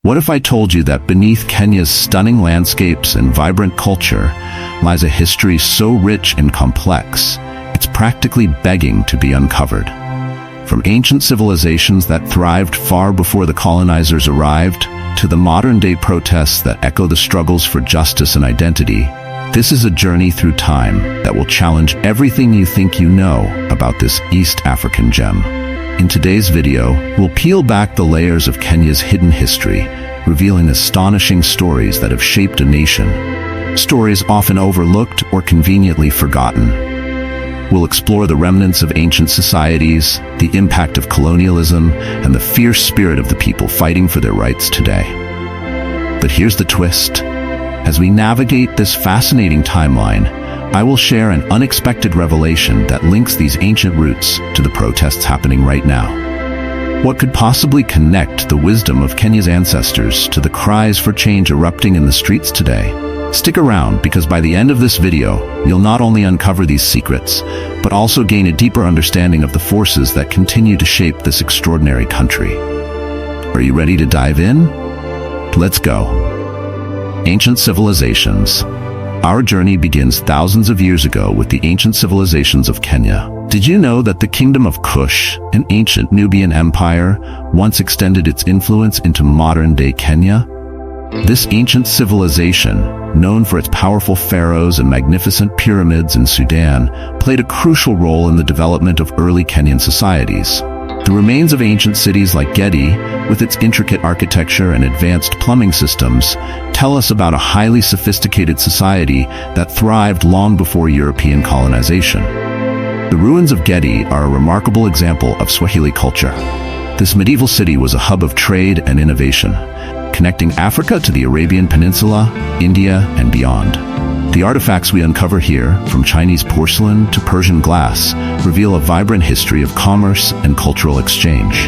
What if I told you that beneath Kenya's stunning landscapes and vibrant culture lies a history so rich and complex, it's practically begging to be uncovered? From ancient civilizations that thrived far before the colonizers arrived, to the modern-day protests that echo the struggles for justice and identity, this is a journey through time that will challenge everything you think you know about this East African gem. In today's video, we'll peel back the layers of Kenya's hidden history, revealing astonishing stories that have shaped a nation. Stories often overlooked or conveniently forgotten. We'll explore the remnants of ancient societies, the impact of colonialism, and the fierce spirit of the people fighting for their rights today. But here's the twist. As we navigate this fascinating timeline, I will share an unexpected revelation that links these ancient roots to the protests happening right now. What could possibly connect the wisdom of Kenya's ancestors to the cries for change erupting in the streets today? Stick around, because by the end of this video, you'll not only uncover these secrets, but also gain a deeper understanding of the forces that continue to shape this extraordinary country. Are you ready to dive in? Let's go. Ancient civilizations. Our journey begins thousands of years ago with the ancient civilizations of Kenya. Did you know that the Kingdom of Kush, an ancient Nubian empire, once extended its influence into modern-day Kenya? This ancient civilization, known for its powerful pharaohs and magnificent pyramids in Sudan, played a crucial role in the development of early Kenyan societies. The remains of ancient cities like Gedi, with its intricate architecture and advanced plumbing systems, tell us about a highly sophisticated society that thrived long before European colonization. The ruins of Gedi are a remarkable example of Swahili culture. This medieval city was a hub of trade and innovation, connecting Africa to the Arabian Peninsula, India, and beyond. The artifacts we uncover here, from Chinese porcelain to Persian glass, reveal a vibrant history of commerce and cultural exchange.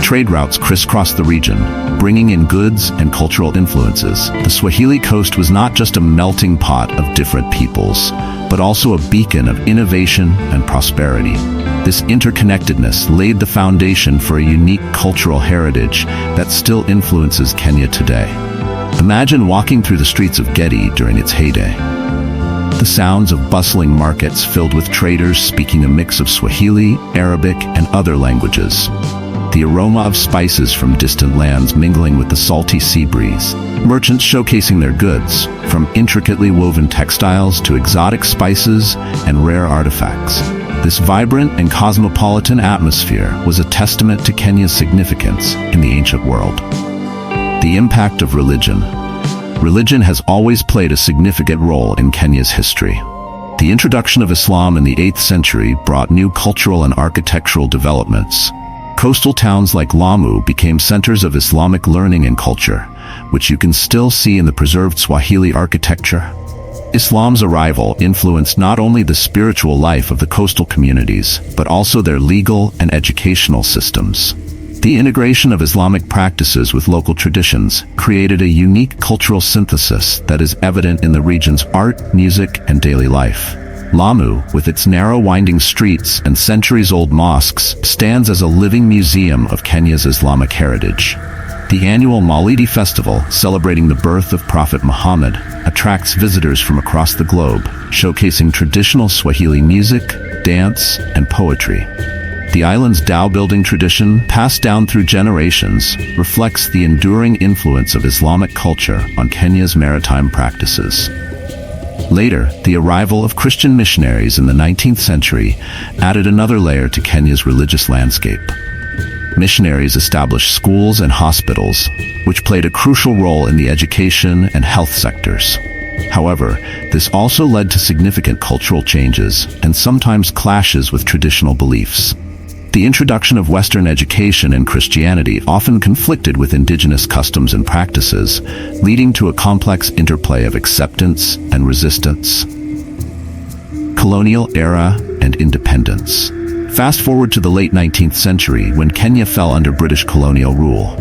Trade routes crisscrossed the region, bringing in goods and cultural influences. The Swahili coast was not just a melting pot of different peoples, but also a beacon of innovation and prosperity. This interconnectedness laid the foundation for a unique cultural heritage that still influences Kenya today. Imagine walking through the streets of Gedi during its heyday. The sounds of bustling markets filled with traders speaking a mix of Swahili, Arabic, and other languages. The aroma of spices from distant lands mingling with the salty sea breeze. Merchants showcasing their goods, from intricately woven textiles to exotic spices and rare artifacts. This vibrant and cosmopolitan atmosphere was a testament to Kenya's significance in the ancient world. The impact of religion. Religion has always played a significant role in Kenya's history. The introduction of Islam in the 8th century brought new cultural and architectural developments. Coastal towns like Lamu became centers of Islamic learning and culture, which you can still see in the preserved Swahili architecture. Islam's arrival influenced not only the spiritual life of the coastal communities, but also their legal and educational systems. The integration of Islamic practices with local traditions created a unique cultural synthesis that is evident in the region's art, music, and daily life. Lamu, with its narrow winding streets and centuries-old mosques, stands as a living museum of Kenya's Islamic heritage. The annual Maulidi festival, celebrating the birth of Prophet Muhammad, attracts visitors from across the globe, showcasing traditional Swahili music, dance, and poetry. The island's dhow-building tradition, passed down through generations, reflects the enduring influence of Islamic culture on Kenya's maritime practices. Later, the arrival of Christian missionaries in the 19th century added another layer to Kenya's religious landscape. Missionaries established schools and hospitals, which played a crucial role in the education and health sectors. However, this also led to significant cultural changes and sometimes clashes with traditional beliefs. The introduction of Western education and Christianity often conflicted with indigenous customs and practices, leading to a complex interplay of acceptance and resistance. Colonial era and independence. Fast forward to the late 19th century, when Kenya fell under British colonial rule.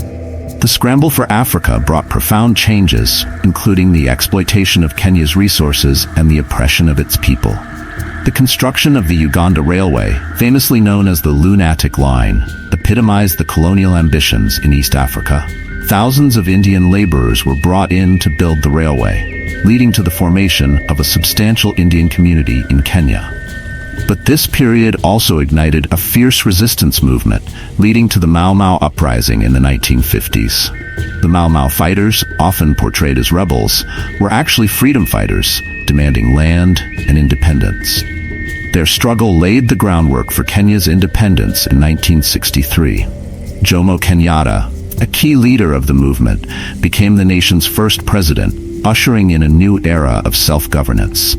The scramble for Africa brought profound changes, including the exploitation of Kenya's resources and the oppression of its people. The construction of the Uganda Railway, famously known as the Lunatic Line, epitomized the colonial ambitions in East Africa. thousands of Indian laborers were brought in to build the railway, leading to the formation of a substantial Indian community in Kenya. But this period also ignited a fierce resistance movement, leading to the Mau Mau uprising in the 1950s. The Mau Mau fighters, often portrayed as rebels, were actually freedom fighters, demanding land and independence. Their struggle laid the groundwork for Kenya's independence in 1963. Jomo Kenyatta, a key leader of the movement, became the nation's first president, ushering in a new era of self-governance.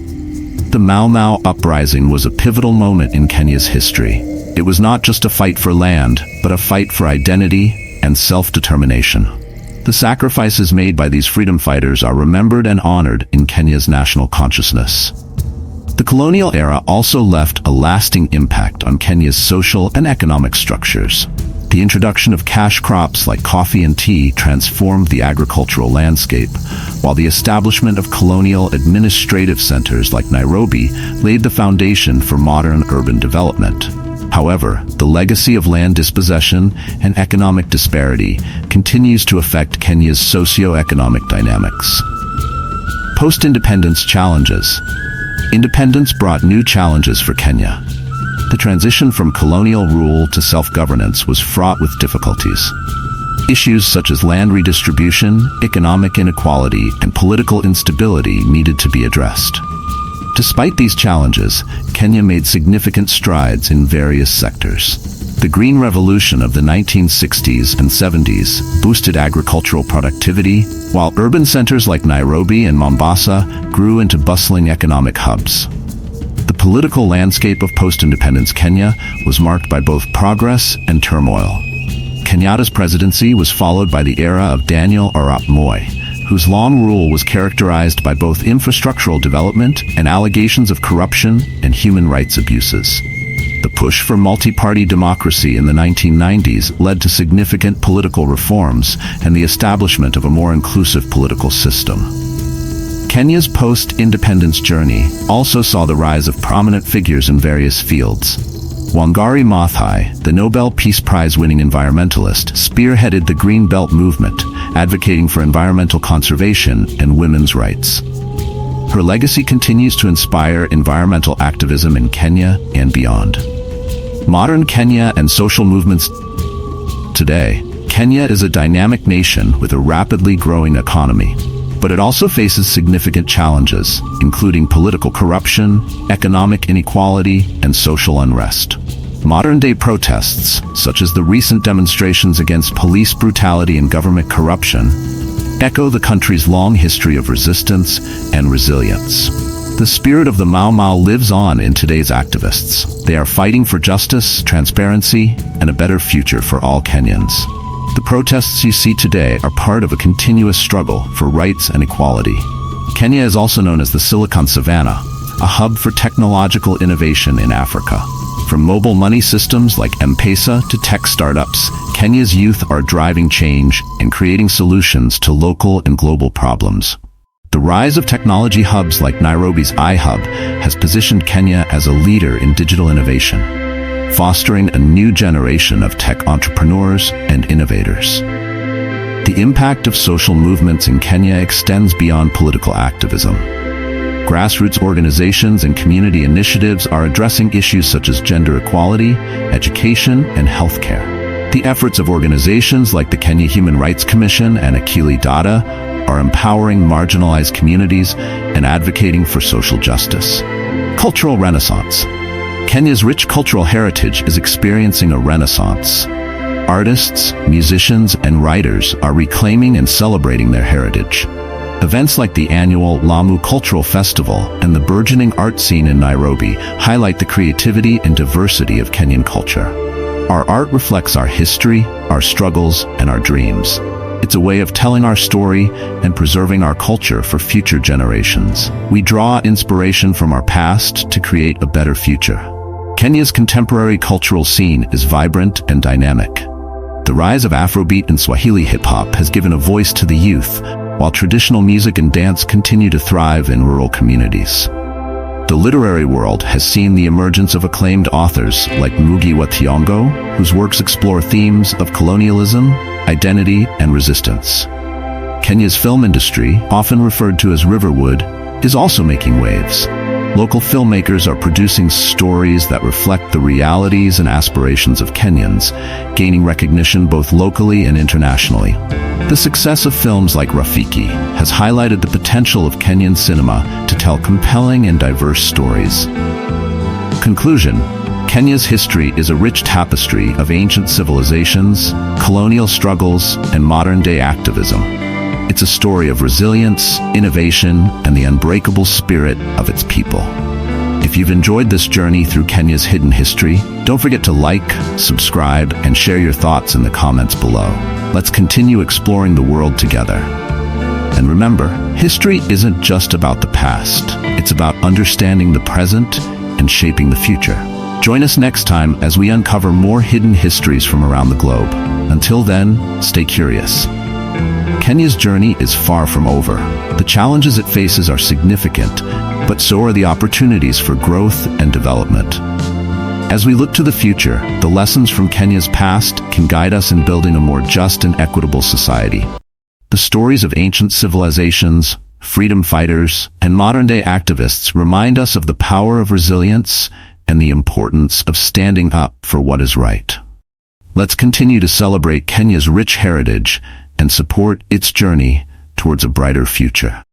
The Mau Mau uprising was a pivotal moment in Kenya's history. It was not just a fight for land, but a fight for identity and self-determination. The sacrifices made by these freedom fighters are remembered and honored in Kenya's national consciousness. The colonial era also left a lasting impact on Kenya's social and economic structures. The introduction of cash crops like coffee and tea transformed the agricultural landscape, while the establishment of colonial administrative centers like Nairobi laid the foundation for modern urban development. However, the legacy of land dispossession and economic disparity continues to affect Kenya's socio-economic dynamics. Post-independence challenges. Independence brought new challenges for Kenya. The transition from colonial rule to self-governance was fraught with difficulties. Issues such as land redistribution, economic inequality, and political instability needed to be addressed. Despite these challenges, Kenya made significant strides in various sectors. The Green Revolution of the 1960s and 70s boosted agricultural productivity, while urban centers like Nairobi and Mombasa grew into bustling economic hubs. The political landscape of post-independence Kenya was marked by both progress and turmoil. Kenyatta's presidency was followed by the era of Daniel Arap Moi, whose long rule was characterized by both infrastructural development and allegations of corruption and human rights abuses. The push for multi-party democracy in the 1990s led to significant political reforms and the establishment of a more inclusive political system. Kenya's post-independence journey also saw the rise of prominent figures in various fields. Wangari Maathai, the Nobel Peace Prize-winning environmentalist, spearheaded the Green Belt movement, advocating for environmental conservation and women's rights. Her legacy continues to inspire environmental activism in Kenya and beyond. Modern Kenya and social movements. Today, Kenya is a dynamic nation with a rapidly growing economy. But it also faces significant challenges, including political corruption, economic inequality, and social unrest. Modern-day protests, such as the recent demonstrations against police brutality and government corruption, echo the country's long history of resistance and resilience. The spirit of the Mau Mau lives on in today's activists. They are fighting for justice, transparency, and a better future for all Kenyans. The protests you see today are part of a continuous struggle for rights and equality. Kenya is also known as the Silicon Savannah, a hub for technological innovation in Africa. From mobile money systems like M-Pesa to tech startups, Kenya's youth are driving change and creating solutions to local and global problems. The rise of technology hubs like Nairobi's iHub has positioned Kenya as a leader in digital innovation, fostering a new generation of tech entrepreneurs and innovators. The impact of social movements in Kenya extends beyond political activism. Grassroots organizations and community initiatives are addressing issues such as gender equality, education, and healthcare. The efforts of organizations like the Kenya Human Rights Commission and Akili Dada are empowering marginalized communities and advocating for social justice. Cultural renaissance. Kenya's rich cultural heritage is experiencing a renaissance. Artists, musicians, and writers are reclaiming and celebrating their heritage. Events like the annual Lamu Cultural Festival and the burgeoning art scene in Nairobi highlight the creativity and diversity of Kenyan culture. Our art reflects our history, our struggles, and our dreams. It's a way of telling our story and preserving our culture for future generations. We draw inspiration from our past to create a better future. Kenya's contemporary cultural scene is vibrant and dynamic. The rise of Afrobeat and Swahili hip-hop has given a voice to the youth, while traditional music and dance continue to thrive in rural communities. The literary world has seen the emergence of acclaimed authors like Ngugi wa Thiong'o, whose works explore themes of colonialism, identity, and resistance. Kenya's film industry, often referred to as Riverwood, is also making waves. Local filmmakers are producing stories that reflect the realities and aspirations of Kenyans, gaining recognition both locally and internationally. The success of films like Rafiki has highlighted the potential of Kenyan cinema to tell compelling and diverse stories. Conclusion: Kenya's history is a rich tapestry of ancient civilizations, colonial struggles, and modern-day activism. It's a story of resilience, innovation, and the unbreakable spirit of its people. If you've enjoyed this journey through Kenya's hidden history, don't forget to like, subscribe, and share your thoughts in the comments below. Let's continue exploring the world together. And remember, history isn't just about the past. It's about understanding the present and shaping the future. Join us next time as we uncover more hidden histories from around the globe. Until then, stay curious. Kenya's journey is far from over. The challenges it faces are significant, but so are the opportunities for growth and development. As we look to the future, the lessons from Kenya's past can guide us in building a more just and equitable society. The stories of ancient civilizations, freedom fighters, and modern-day activists remind us of the power of resilience and the importance of standing up for what is right. Let's continue to celebrate Kenya's rich heritage and support its journey towards a brighter future.